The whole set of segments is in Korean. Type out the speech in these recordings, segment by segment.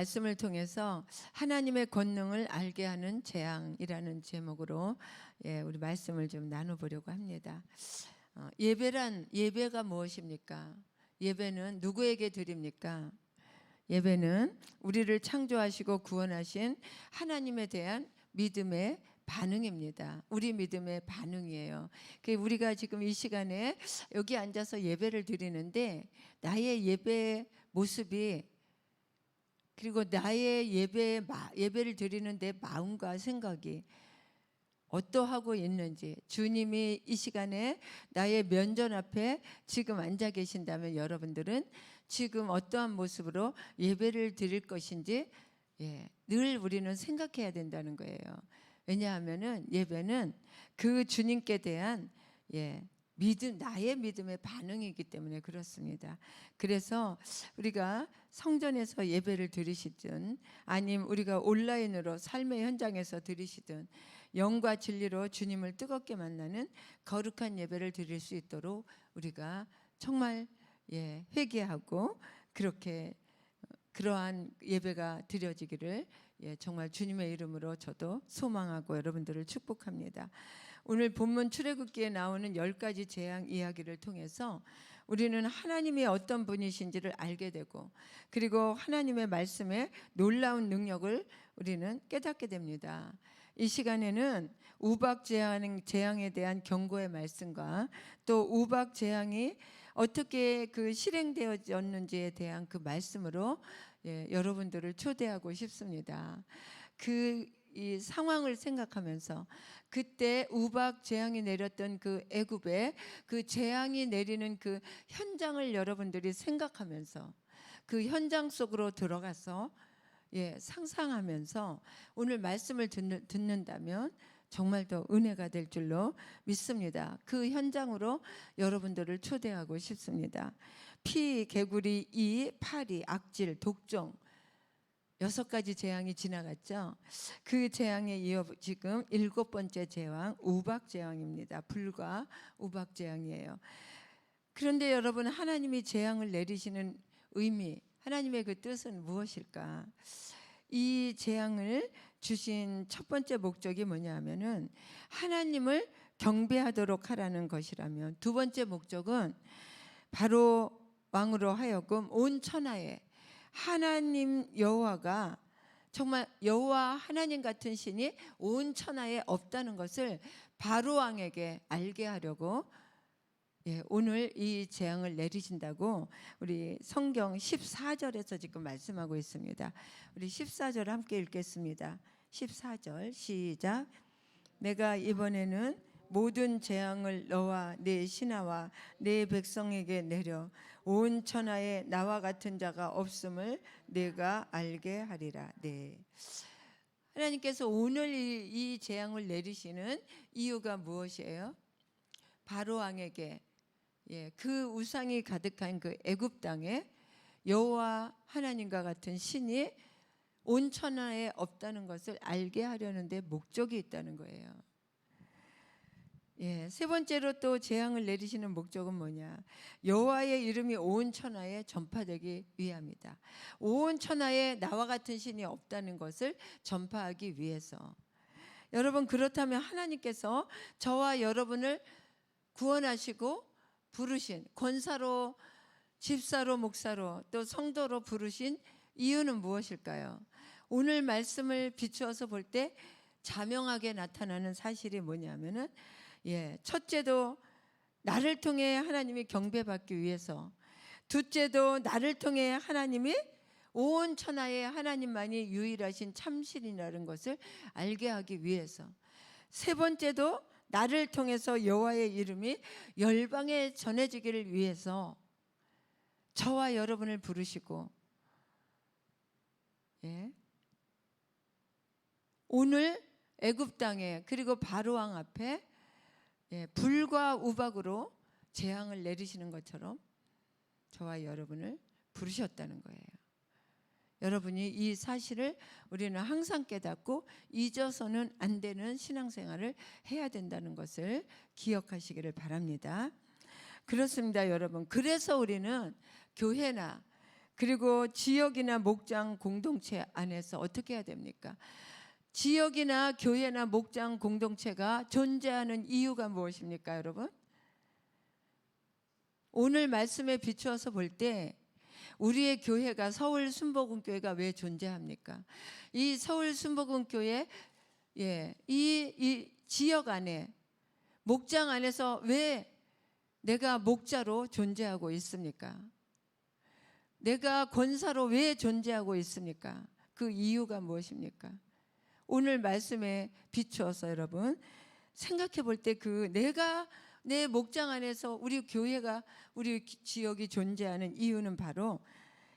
말씀을 통해서 하나님의 권능을 알게 하는 재앙이라는 제목으로 우리 말씀을 좀 나눠보려고 합니다. 예배가 무엇입니까? 예배는 누구에게 드립니까? 예배는 우리를 창조하시고 구원하신 하나님에 대한 믿음의 반응입니다. 우리 믿음의 반응이에요. 우리가 지금 이 시간에 여기 앉아서 예배를 드리는데 나의 예배 모습이 그리고 나의 예배를 드리는 내 마음과 생각이 어떠하고 있는지, 주님이 이 시간에 나의 면전 앞에 지금 앉아 계신다면 여러분들은 지금 어떠한 모습으로 예배를 드릴 것인지 늘 우리는 생각해야 된다는 거예요. 왜냐하면은 예배는 그 주님께 대한 나의 믿음의 반응이기 때문에 그렇습니다. 그래서 우리가 성전에서 예배를 드리시든 아니면 우리가 온라인으로 삶의 현장에서 드리시든 영과 진리로 주님을 뜨겁게 만나는 거룩한 예배를 드릴 수 있도록 우리가 정말 회개하고 그러한 예배가 드려지기를 정말 주님의 이름으로 저도 소망하고 여러분들을 축복합니다. 오늘 본문 출애굽기에 나오는 10가지 재앙 이야기를 통해서 우리는 하나님이 어떤 분이신지를 알게 되고 그리고 하나님의 말씀에 놀라운 능력을 우리는 깨닫게 됩니다. 이 시간에는 우박 재앙에 대한 경고의 말씀과 또 우박 재앙이 어떻게 실행되어졌는지에 대한 그 말씀으로 여러분들을 초대하고 싶습니다. 이 상황을 생각하면서 그때 우박 재앙이 내렸던 그 애굽에 그 재앙이 내리는 그 현장을 여러분들이 생각하면서 그 현장 속으로 들어가서 상상하면서 오늘 말씀을 듣는다면 정말 더 은혜가 될 줄로 믿습니다. 그 현장으로 여러분들을 초대하고 싶습니다. 피, 개구리, 이, 파리, 악질, 독종 6가지 재앙이 지나갔죠. 그 재앙에 이어 지금 7번째 재앙 우박 재앙입니다. 불과 우박 재앙이에요. 그런데 여러분, 하나님이 재앙을 내리시는 의미, 하나님의 그 뜻은 무엇일까? 이 재앙을 주신 첫 번째 목적이 뭐냐면은 하나님을 경배하도록 하라는 것이라면, 두 번째 목적은 바로 왕으로 하여금 온 천하에 하나님 여호와가 정말 여호와 하나님 같은 신이 온 천하에 없다는 것을 바로 왕에게 알게 하려고 오늘 이 재앙을 내리신다고 우리 성경 14절에서 지금 말씀하고 있습니다. 우리 14절 함께 읽겠습니다. 14절 시작. 내가 이번에는 모든 재앙을 너와 네 신하와 네 백성에게 내려 온 천하에 나와 같은 자가 없음을 내가 알게 하리라. 하나님께서 오늘 이 재앙을 내리시는 이유가 무엇이에요? 바로 왕에게 그 우상이 가득한 그 애굽 땅에 여호와 하나님과 같은 신이 온 천하에 없다는 것을 알게 하려는 데 목적이 있다는 거예요. 세 번째로 또 재앙을 내리시는 목적은 뭐냐? 여호와의 이름이 온 천하에 전파되기 위함이다. 온 천하에 나와 같은 신이 없다는 것을 전파하기 위해서. 여러분, 그렇다면 하나님께서 저와 여러분을 구원하시고 부르신, 권사로, 집사로, 목사로, 또 성도로 부르신 이유는 무엇일까요? 오늘 말씀을 비추어서 볼 때 자명하게 나타나는 사실이 뭐냐면은 첫째도 나를 통해 하나님이 경배받기 위해서, 둘째도 나를 통해 하나님이 온 천하에 하나님만이 유일하신 참신이라는 것을 알게 하기 위해서, 세 번째도 나를 통해서 여호와의 이름이 열방에 전해지기를 위해서 저와 여러분을 부르시고 오늘 애굽 땅에 그리고 바로 왕 앞에 불과 우박으로 재앙을 내리시는 것처럼 저와 여러분을 부르셨다는 거예요. 여러분이 이 사실을 우리는 항상 깨닫고 잊어서는 안 되는 신앙생활을 해야 된다는 것을 기억하시기를 바랍니다. 그렇습니다, 여러분. 그래서 우리는 교회나 그리고 지역이나 목장 공동체 안에서 어떻게 해야 됩니까? 지역이나 교회나 목장 공동체가 존재하는 이유가 무엇입니까, 여러분? 오늘 말씀에 비추어서 볼 때 우리의 교회가 서울 순복음교회가 왜 존재합니까? 이 서울 순복음교회 이 지역 안에 목장 안에서 왜 내가 목자로 존재하고 있습니까? 내가 권사로 왜 존재하고 있습니까? 그 이유가 무엇입니까? 오늘 말씀에 비추어서 여러분 생각해 볼 때 내가 내 목장 안에서 우리 교회가 우리 지역이 존재하는 이유는 바로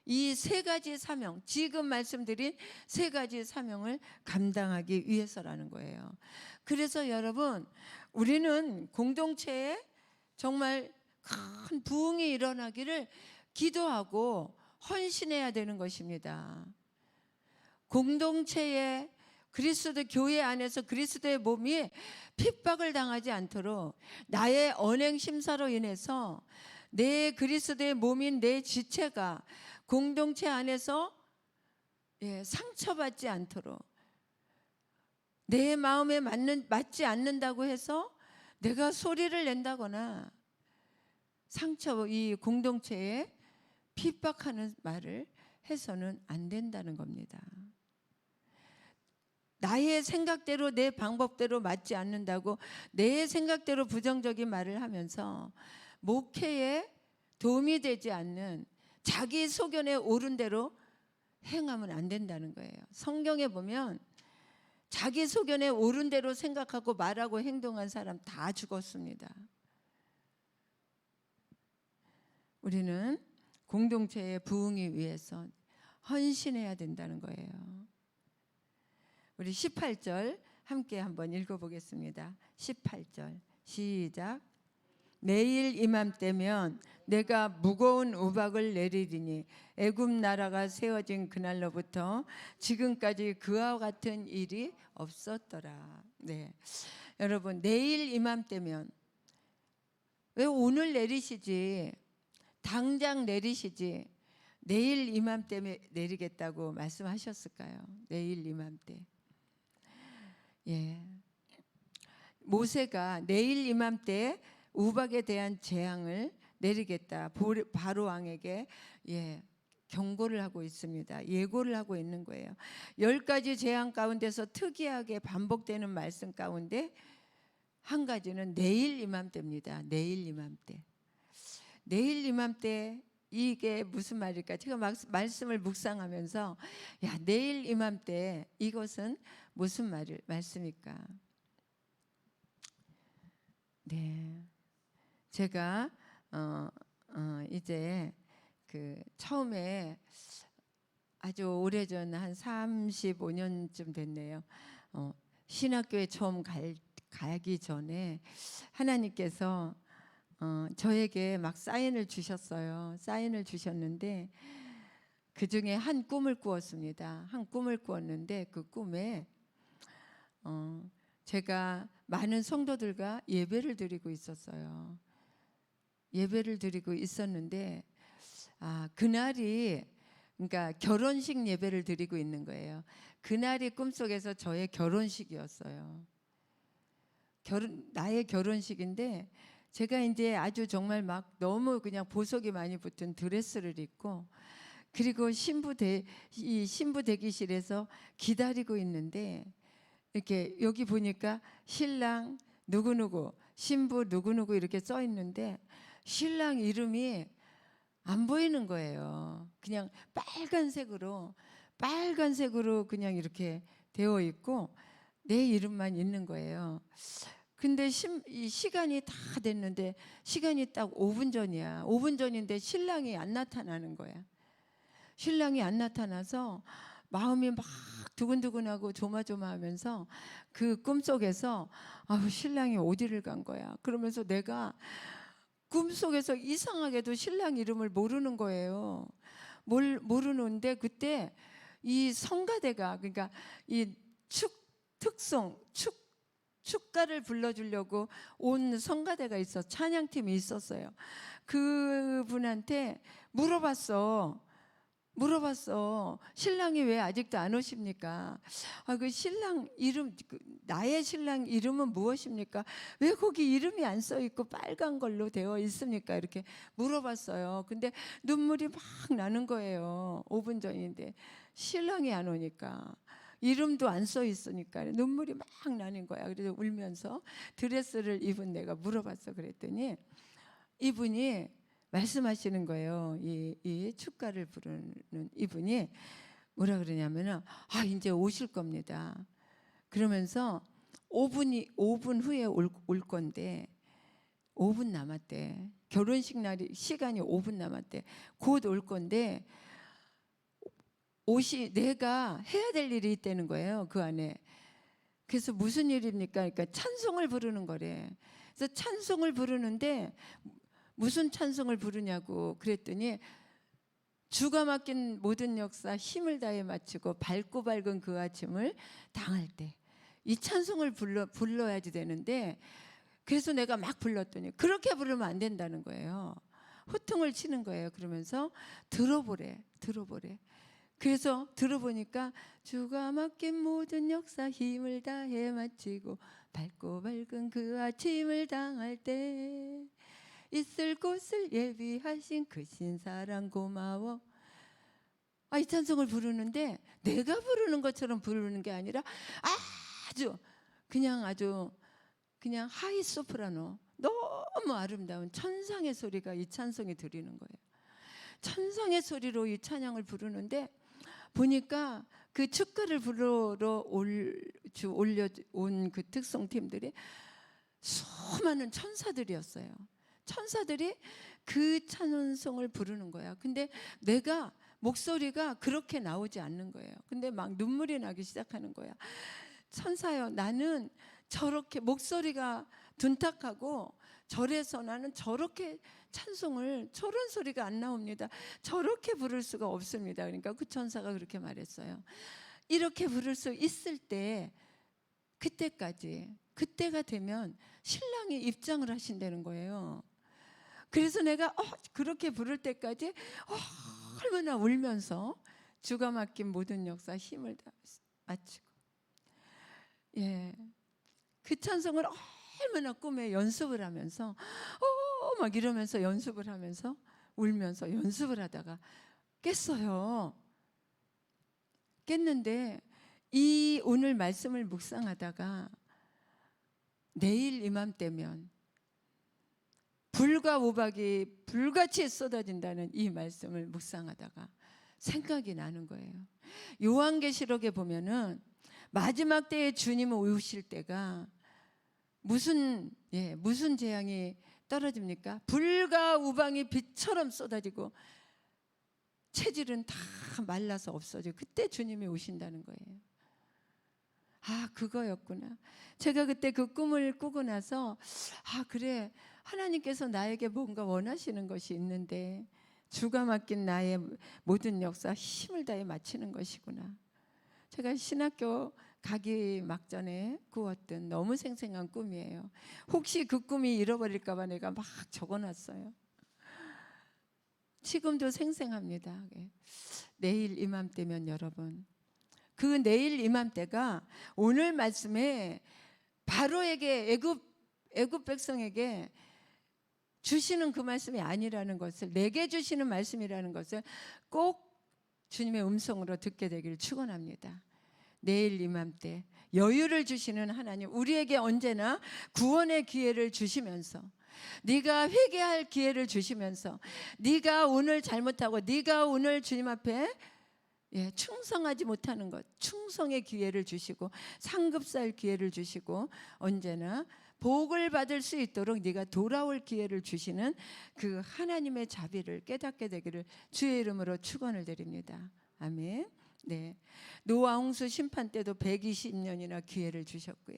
이 세 가지 사명, 지금 말씀드린 세 가지 사명을 감당하기 위해서라는 거예요. 그래서 여러분, 우리는 공동체에 정말 큰 부흥이 일어나기를 기도하고 헌신해야 되는 것입니다. 공동체에 그리스도 교회 안에서 그리스도의 몸이 핍박을 당하지 않도록 나의 언행 심사로 인해서 내 그리스도의 몸인 내 지체가 공동체 안에서 상처받지 않도록, 내 마음에 맞지 않는다고 해서 내가 소리를 낸다거나 이 공동체에 핍박하는 말을 해서는 안 된다는 겁니다. 나의 생각대로 내 방법대로 맞지 않는다고 내 생각대로 부정적인 말을 하면서 목회에 도움이 되지 않는 자기 소견에 옳은 대로 행하면 안 된다는 거예요. 성경에 보면 자기 소견에 옳은 대로 생각하고 말하고 행동한 사람 다 죽었습니다. 우리는 공동체의 부흥을 위해서 헌신해야 된다는 거예요. 우리 18절 함께 한번 읽어보겠습니다. 18절 시작. 내일 이맘때면 내가 무거운 우박을 내리리니 애굽 나라가 세워진 그날로부터 지금까지 그와 같은 일이 없었더라. 네, 여러분, 내일 이맘때면, 왜 오늘 내리시지, 당장 내리시지 내일 이맘때 내리겠다고 말씀하셨을까요? 내일 이맘때. 모세가 내일 이맘때 우박에 대한 재앙을 내리겠다 바로 왕에게 경고를 하고 있습니다. 예고를 하고 있는 거예요. 10가지 재앙 가운데서 특이하게 반복되는 말씀 가운데 한 가지는 내일 이맘때입니다. 내일 이맘때. 내일 이맘때, 이게 무슨 말일까? 제가 말씀을 묵상하면서 내일 이맘때, 이것은 무슨 말씀일까? 네, 제가 이제 처음에 아주 오래전 한 35년쯤 됐네요. 신학교에 처음 가기 전에 하나님께서 저에게 막 사인을 주셨어요. 사인을 주셨는데 그 중에 한 꿈을 꾸었습니다. 한 꿈을 꾸었는데 그 꿈에 제가 많은 성도들과 예배를 드리고 있었어요. 예배를 드리고 있었는데 그날이, 그러니까 결혼식 예배를 드리고 있는 거예요. 그날이 꿈속에서 저의 결혼식이었어요. 나의 결혼식인데 제가 이제 아주 정말 막 너무 그냥 보석이 많이 붙은 드레스를 입고, 그리고 신부 대기실에서 기다리고 있는데 이렇게 여기 보니까 신랑 누구누구, 신부 누구누구 이렇게 써 있는데 신랑 이름이 안 보이는 거예요. 그냥 빨간색으로 그냥 이렇게 되어 있고 내 이름만 있는 거예요. 근데 이 시간이 다 됐는데 시간이 딱 5분 전이야. 5분 전인데 신랑이 안 나타나는 거야. 신랑이 안 나타나서 마음이 막 두근두근하고 조마조마하면서 그 꿈속에서 신랑이 어디를 간 거야. 그러면서 내가 꿈속에서 이상하게도 신랑 이름을 모르는 거예요. 모르는데 그때 이 성가대가, 그러니까 이 축가를 불러주려고 온 성가대가 찬양팀이 있었어요. 그분한테 물어봤어. 물어봤어. 신랑이 왜 아직도 안 오십니까? 그 신랑 이름, 나의 신랑 이름은 무엇입니까? 왜 거기 이름이 안 써 있고 빨간 걸로 되어 있습니까? 이렇게 물어봤어요. 근데 눈물이 막 나는 거예요. 5분 전인데 신랑이 안 오니까. 이름도 안 써 있으니까 눈물이 막 나는 거야. 그래서 울면서 드레스를 입은 내가 물어봤어. 그랬더니 이분이 말씀하시는 거예요. 이 축가를 부르는 이분이 뭐라 그러냐면은 이제 오실 겁니다. 그러면서 5분 후에 올 건데 5분 남았대. 결혼식 날이 시간이 5분 남았대. 곧 올 건데 내가 해야 될 일이 있다는 거예요. 그 안에. 그래서 무슨 일입니까? 그러니까 찬송을 부르는 거래. 그래서 찬송을 부르는데 무슨 찬송을 부르냐고 그랬더니 주가 맡긴 모든 역사 힘을 다해 마치고 밝고 밝은 그 아침을 당할 때 이 찬송을 불러야지 되는데 그래서 내가 막 불렀더니 그렇게 부르면 안 된다는 거예요. 호통을 치는 거예요. 그러면서 들어보래. 그래서 들어보니까 주가 맡긴 모든 역사 힘을 다해 마치고 밝고 밝은 그 아침을 당할 때 있을 곳을 예비하신 그 신사랑 고마워. 이 찬송을 부르는데 내가 부르는 것처럼 부르는 게 아니라 아주 그냥 하이 소프라노 너무 아름다운 천상의 소리가 이 찬송에 들리는 거예요. 천상의 소리로 이 찬양을 부르는데 보니까 그 축가를 부르러 올려온 그 특송팀들이 수많은 천사들이었어요. 천사들이 그 찬송을 부르는 거야. 근데 내가 목소리가 그렇게 나오지 않는 거예요. 근데 막 눈물이 나기 시작하는 거야. 천사요, 나는 저렇게 목소리가 둔탁하고 절에서 나는 저렇게 찬송을 저런 소리가 안 나옵니다. 저렇게 부를 수가 없습니다. 그러니까 그 천사가 그렇게 말했어요. 이렇게 부를 수 있을 때 그때가 되면 신랑이 입장을 하신다는 거예요. 그래서 내가 그렇게 부를 때까지 얼마나 울면서 주가 맡긴 모든 역사 힘을 다 마치고 그 찬송을 얼마나 꿈에 연습을 하면서 막 이러면서 연습을 하면서 울면서 연습을 하다가 깼어요. 깼는데 이 오늘 말씀을 묵상하다가 내일 이맘때면 불과 우박이 불같이 쏟아진다는 이 말씀을 묵상하다가 생각이 나는 거예요. 요한계시록에 보면은 마지막 때에 주님을 오실 때가 무슨 재앙이 떨어집니까? 불과 우방이 빛처럼 쏟아지고 체질은 다 말라서 없어지고 그때 주님이 오신다는 거예요. 그거였구나. 제가 그때 그 꿈을 꾸고 나서 그래, 하나님께서 나에게 뭔가 원하시는 것이 있는데 주가 맡긴 나의 모든 역사 힘을 다해 마치는 것이구나. 제가 신학교 가기 막전에 꾸었던 너무 생생한 꿈이에요. 혹시 그 꿈이 잃어버릴까 봐 내가 막 적어놨어요. 지금도 생생합니다. 내일 이맘때면 여러분, 그 내일 이맘때가 오늘 말씀에 바로에게 애굽 백성에게 주시는 그 말씀이 아니라는 것을, 내게 주시는 말씀이라는 것을 꼭 주님의 음성으로 듣게 되기를 축원합니다. 내일 이맘때 여유를 주시는 하나님, 우리에게 언제나 구원의 기회를 주시면서, 네가 회개할 기회를 주시면서, 네가 오늘 잘못하고 네가 오늘 주님 앞에 충성하지 못하는 것, 충성의 기회를 주시고 상급살 기회를 주시고 언제나 복을 받을 수 있도록 네가 돌아올 기회를 주시는 그 하나님의 자비를 깨닫게 되기를 주의 이름으로 축원을 드립니다. 아멘. 노아 홍수 심판 때도 120년이나 기회를 주셨고요.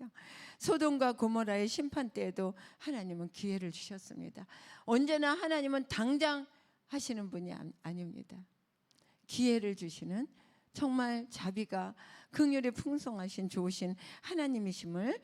소돔과 고모라의 심판 때에도 하나님은 기회를 주셨습니다. 언제나 하나님은 당장 하시는 분이 아닙니다. 기회를 주시는 정말 자비가 긍휼이 풍성하신 좋으신 하나님이심을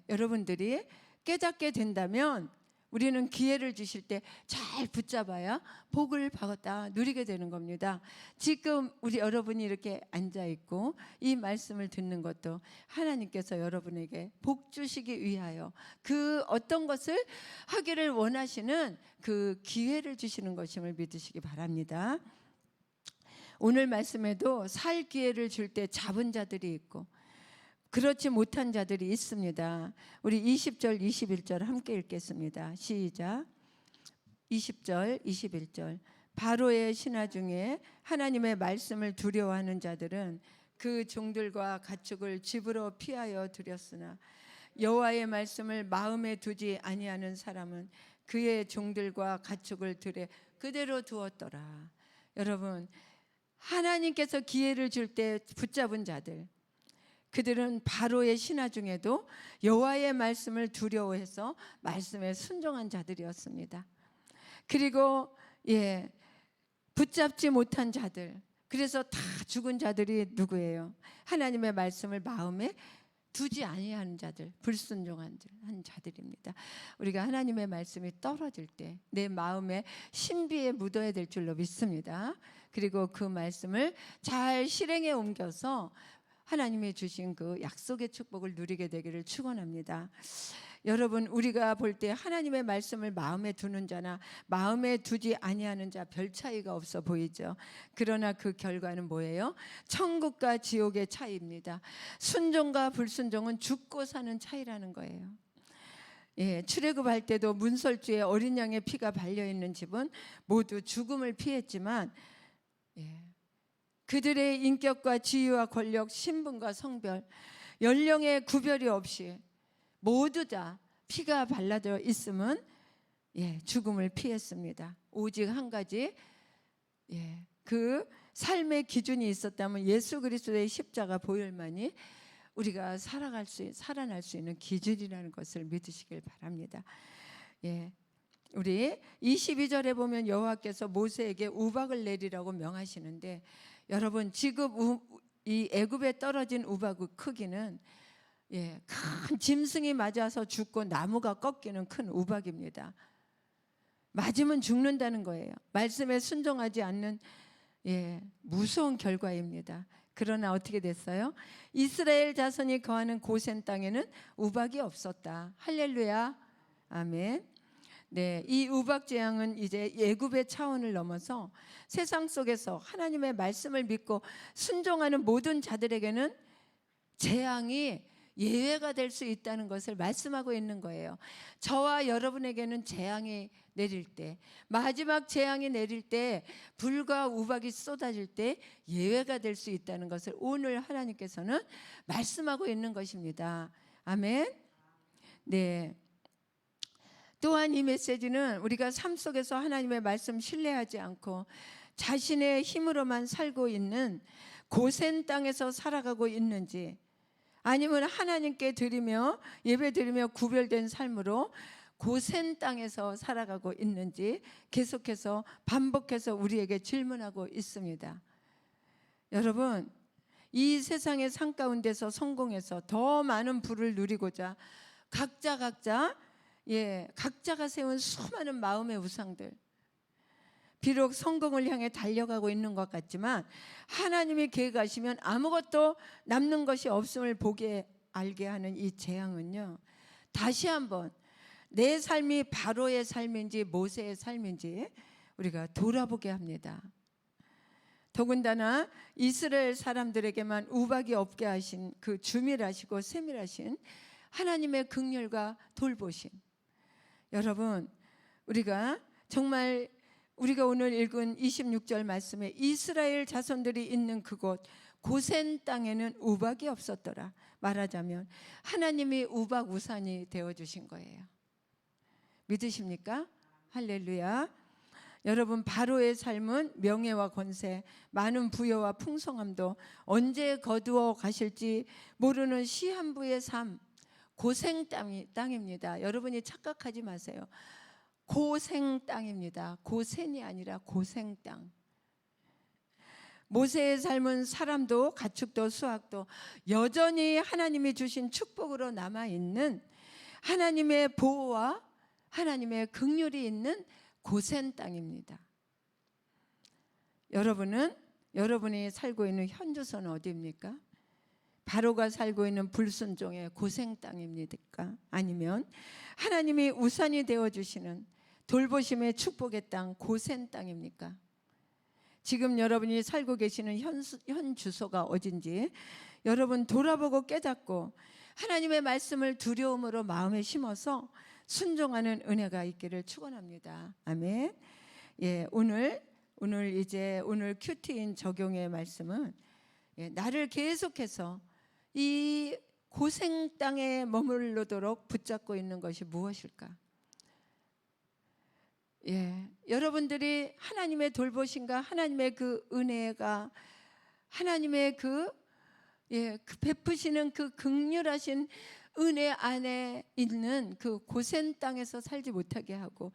여러분들이 깨닫게 된다면 우리는 기회를 주실 때 잘 붙잡아야 복을 받아 누리게 되는 겁니다. 지금 우리 여러분이 이렇게 앉아 있고 이 말씀을 듣는 것도 하나님께서 여러분에게 복 주시기 위하여 그 어떤 것을 하기를 원하시는 그 기회를 주시는 것임을 믿으시기 바랍니다. 오늘 말씀에도 살 기회를 줄 때 잡은 자들이 있고 그렇지 못한 자들이 있습니다. 우리 20절 21절 함께 읽겠습니다. 시작. 20절 21절 바로의 신하 중에 하나님의 말씀을 두려워하는 자들은 그 종들과 가축을 집으로 피하여 들였으나 여호와의 말씀을 마음에 두지 아니하는 사람은 그의 종들과 가축을 들에 그대로 두었더라. 여러분, 하나님께서 기회를 줄 때 붙잡은 자들, 그들은 바로의 신하 중에도 여호와의 말씀을 두려워해서 말씀에 순종한 자들이었습니다. 그리고 붙잡지 못한 자들, 그래서 다 죽은 자들이 누구예요? 하나님의 말씀을 마음에 두지 아니하는 자들, 불순종한 자들입니다. 우리가 하나님의 말씀이 떨어질 때 내 마음에 신비에 묻어야 될 줄로 믿습니다. 그리고 그 말씀을 잘 실행에 옮겨서 하나님이 주신 그 약속의 축복을 누리게 되기를 축원합니다. 여러분, 우리가 볼 때 하나님의 말씀을 마음에 두는 자나 마음에 두지 아니하는 자 별 차이가 없어 보이죠. 그러나 그 결과는 뭐예요? 천국과 지옥의 차이입니다. 순종과 불순종은 죽고 사는 차이라는 거예요. 출애굽할 때도 문설주에 어린 양의 피가 발려 있는 집은 모두 죽음을 피했지만 그들의 인격과 지위와 권력, 신분과 성별, 연령의 구별이 없이 모두 다 피가 발라져 있으면 죽음을 피했습니다. 오직 한 가지 그 삶의 기준이 있었다면 예수 그리스도의 십자가 보혈만이 우리가 살아날 수 있는 기준이라는 것을 믿으시길 바랍니다. 우리 22절에 보면 여호와께서 모세에게 우박을 내리라고 명하시는데, 여러분, 지금 이 애굽에 떨어진 우박의 크기는 큰 짐승이 맞아서 죽고 나무가 꺾이는 큰 우박입니다. 맞으면 죽는다는 거예요. 말씀에 순종하지 않는 무서운 결과입니다. 그러나 어떻게 됐어요? 이스라엘 자손이 거하는 고센 땅에는 우박이 없었다. 할렐루야, 아멘. 이 우박 재앙은 이제 애굽의 차원을 넘어서 세상 속에서 하나님의 말씀을 믿고 순종하는 모든 자들에게는 재앙이 예외가 될 수 있다는 것을 말씀하고 있는 거예요. 저와 여러분에게는 재앙이 내릴 때, 마지막 재앙이 내릴 때, 불과 우박이 쏟아질 때 예외가 될 수 있다는 것을 오늘 하나님께서는 말씀하고 있는 것입니다. 아멘. 또한 이 메시지는 우리가 삶 속에서 하나님의 말씀 신뢰하지 않고 자신의 힘으로만 살고 있는 고센 땅에서 살아가고 있는지, 아니면 하나님께 드리며 예배 드리며 구별된 삶으로 고센 땅에서 살아가고 있는지 계속해서 반복해서 우리에게 질문하고 있습니다. 여러분, 이 세상의 산 가운데서 성공해서 더 많은 부를 누리고자 각자가 세운 수많은 마음의 우상들, 비록 성공을 향해 달려가고 있는 것 같지만 하나님이 계획하시면 아무것도 남는 것이 없음을 알게 하는 이 재앙은요, 다시 한번 내 삶이 바로의 삶인지 모세의 삶인지 우리가 돌아보게 합니다. 더군다나 이스라엘 사람들에게만 우박이 없게 하신 그 주밀하시고 세밀하신 하나님의 긍휼과 돌보심, 여러분, 우리가 정말 우리가 오늘 읽은 26절 말씀에 이스라엘 자손들이 있는 그곳 고센 땅에는 우박이 없었더라. 말하자면 하나님이 우박 우산이 되어주신 거예요. 믿으십니까? 할렐루야. 여러분, 바로의 삶은 명예와 권세, 많은 부여와 풍성함도 언제 거두어 가실지 모르는 시한부의 삶, 고생 땅입니다. 여러분이 착각하지 마세요. 고생 땅입니다. 고센이 아니라 고생 땅. 모세의 삶은 사람도 가축도 수확도 여전히 하나님이 주신 축복으로 남아있는 하나님의 보호와 하나님의 긍휼이 있는 고센 땅입니다. 여러분이 살고 있는 현주소는 어디입니까? 바로가 살고 있는 불순종의 고생 땅입니까? 아니면 하나님이 우산이 되어주시는 돌보심의 축복의 땅 고센 땅입니까? 지금 여러분이 살고 계시는 현 주소가 어딘지 여러분 돌아보고 깨닫고 하나님의 말씀을 두려움으로 마음에 심어서 순종하는 은혜가 있기를 축원합니다. 아멘. 예, 오늘 큐티인 적용의 말씀은 나를 계속해서 이 고생 땅에 머무르도록 붙잡고 있는 것이 무엇일까? 여러분들이 하나님의 돌보심과 하나님의 그 은혜가 하나님의 그 베푸시는 그 긍휼하신 은혜 안에 있는 그 고센 땅에서 살지 못하게 하고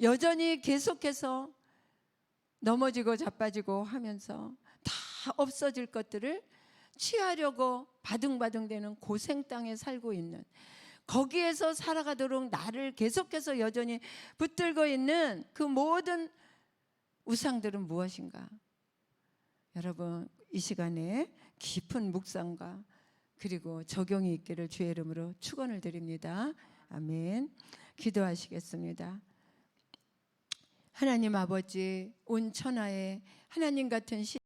여전히 계속해서 넘어지고 자빠지고 하면서 다 없어질 것들을 취하려고 바둥바둥대는 고생 땅에 살고 있는, 거기에서 살아가도록 나를 계속해서 여전히 붙들고 있는 그 모든 우상들은 무엇인가? 여러분, 이 시간에 깊은 묵상과 그리고 적용이 있기를 주의 이름으로 축원을 드립니다. 아멘. 기도하시겠습니다. 하나님 아버지, 온 천하에 하나님 같은